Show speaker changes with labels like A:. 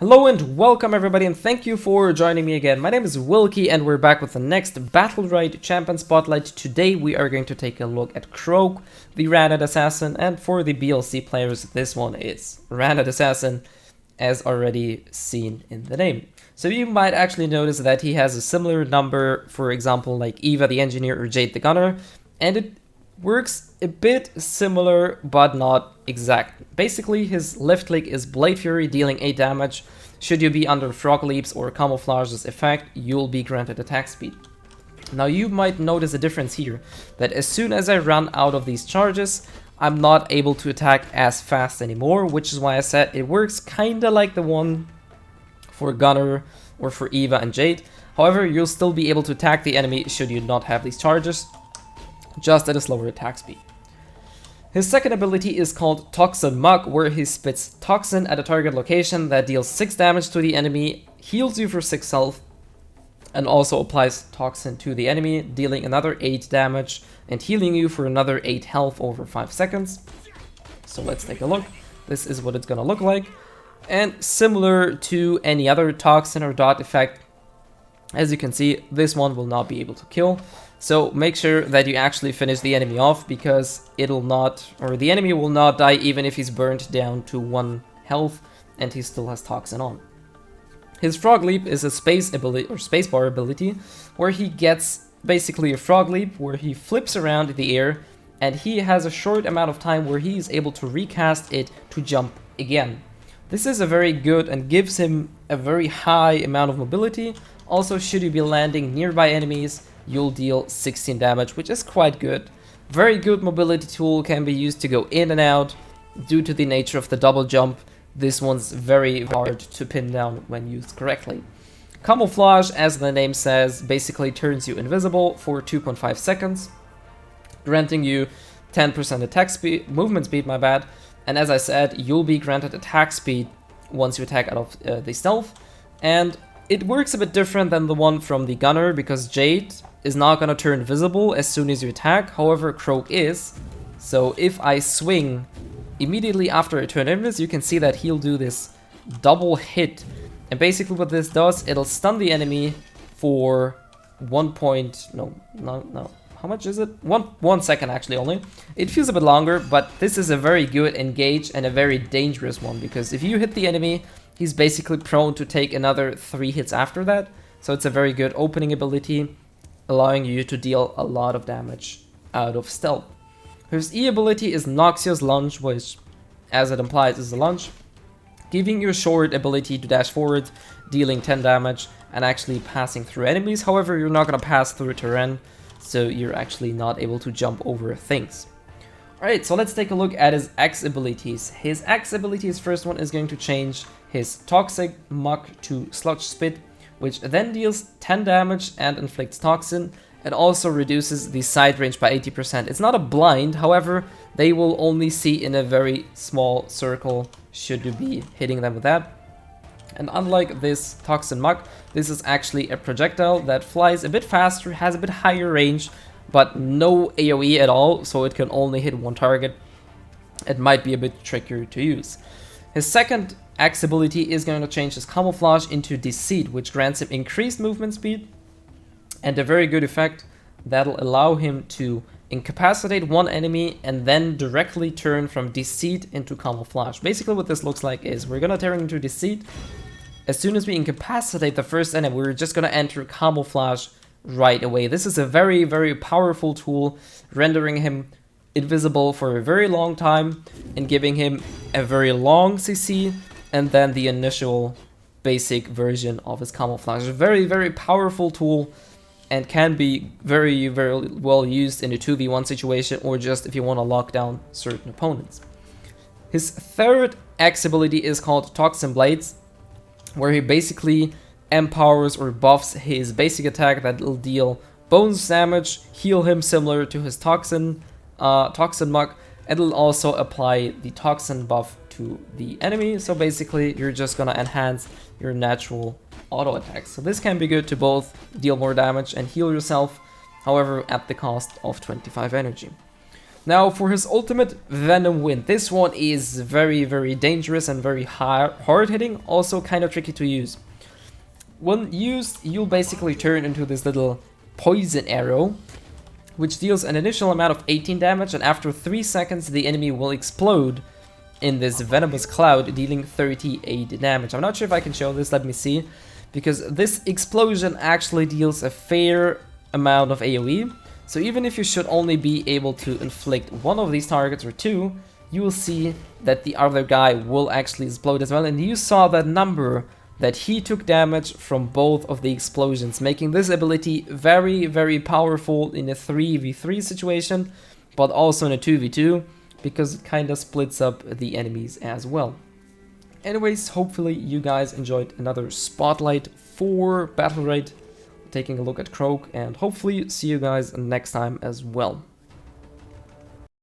A: Hello and welcome everybody, and thank you for joining me again. My name is Wilky and we're back with the next Battlerite Champion Spotlight. Today we are going to take a look at Croak, the Ranid Assassin, and for the BLC players this one is Ranid Assassin, as already seen in the name. So you might actually notice that he has a similar number, for example like Eva the Engineer or Jade the Gunner, and it works a bit similar but not exact. Basically his left click is Blade Fury, dealing 8 damage. Should you be under Frog Leaps or Camouflage's effect, you'll be granted attack speed. Now you might notice a difference here, that as soon as I run out of these charges, I'm not able to attack as fast anymore, which is why I said it works kinda like the one for Gunner or for Eva and Jade. However, you'll still be able to attack the enemy should you not have these charges, just at a slower attack speed. His second ability is called Toxin Mug, where he spits toxin at a target location that deals 6 damage to the enemy, heals you for 6 health, and also applies toxin to the enemy, dealing another 8 damage and healing you for another 8 health over 5 seconds. So let's take a look. This is what it's gonna look like. And similar to any other toxin or dot effect, as you can see, this one will not be able to kill. So make sure that you actually finish the enemy off, because it'll not, or the enemy will not die even if he's burned down to 1 health and he still has toxin on. His Frog Leap is a space ability or spacebar ability, where he gets basically a frog leap where he flips around in the air, and he has a short amount of time where he is able to recast it to jump again. This is a very good and gives him a very high amount of mobility. Also, should you be landing nearby enemies, you'll deal 16 damage, which is quite good. Very good mobility tool, can be used to go in and out. Due to the nature of the double jump, this one's very hard to pin down when used correctly. Camouflage, as the name says, basically turns you invisible for 2.5 seconds, granting you 10% attack speed, movement speed, my bad. And as I said, you'll be granted attack speed once you attack out of the stealth. And it works a bit different than the one from the Gunner, because Jade is not going to turn visible as soon as you attack. However, Croak is. So if I swing immediately after I turn invis, you can see that he'll do this double hit. And basically what this does, it'll stun the enemy for how much is it? One second actually only. It feels a bit longer, but this is a very good engage and a very dangerous one, because if you hit the enemy, he's basically prone to take another 3 hits after that. So it's a very good opening ability, allowing you to deal a lot of damage out of stealth. His E ability is Noxious Lunge, which, as it implies, is a lunge, giving you a short ability to dash forward, dealing 10 damage and actually passing through enemies. However, you're not going to pass through terrain, so you're actually not able to jump over things. Alright, so let's take a look at his X abilities. His X abilities, first one is going to change his Toxic Mug to Sludge Spit, which then deals 10 damage and inflicts toxin. It also reduces the side range by 80%. It's not a blind, however, they will only see in a very small circle should you be hitting them with that. And unlike this Toxin Mug, this is actually a projectile that flies a bit faster, has a bit higher range, but no AoE at all, so it can only hit 1 target. It might be a bit trickier to use. His second X ability is going to change his Camouflage into Deceit, which grants him increased movement speed and a very good effect that'll allow him to incapacitate 1 enemy and then directly turn from Deceit into Camouflage. Basically what this looks like is we're gonna turn into Deceit. As soon as we incapacitate the first enemy, we're just gonna enter Camouflage right away. This is a very, very powerful tool, rendering him invisible for a very long time and giving him a very long CC, and then the initial basic version of his Camouflage. A very, very powerful tool, and can be very, very well used in a 2v1 situation, or just if you want to lock down certain opponents. His third X ability is called Toxin Blades, where he basically empowers or buffs his basic attack that will deal bonus damage, heal him similar to his Toxin Mug, and it'll also apply the Toxin buff to the enemy. So basically you're just gonna enhance your natural auto attacks. So this can be good to both deal more damage and heal yourself, however at the cost of 25 energy. Now for his ultimate Venom Wind, this one is very, very dangerous and very hard hitting, also kind of tricky to use. When used, you'll basically turn into this little poison arrow, which deals an initial amount of 18 damage, and after 3 seconds the enemy will explode in this venomous cloud, dealing 38 damage. I'm not sure if I can show this, let me see, because this explosion actually deals a fair amount of AoE. So even if you should only be able to inflict one of these targets or two, you will see that the other guy will actually explode as well. And you saw that number, that he took damage from both of the explosions, making this ability very, very powerful in a 3v3 situation, but also in a 2v2, because it kind of splits up the enemies as well. Anyways, hopefully you guys enjoyed another spotlight for Battlerite, taking a look at Croak, and hopefully see you guys next time as well.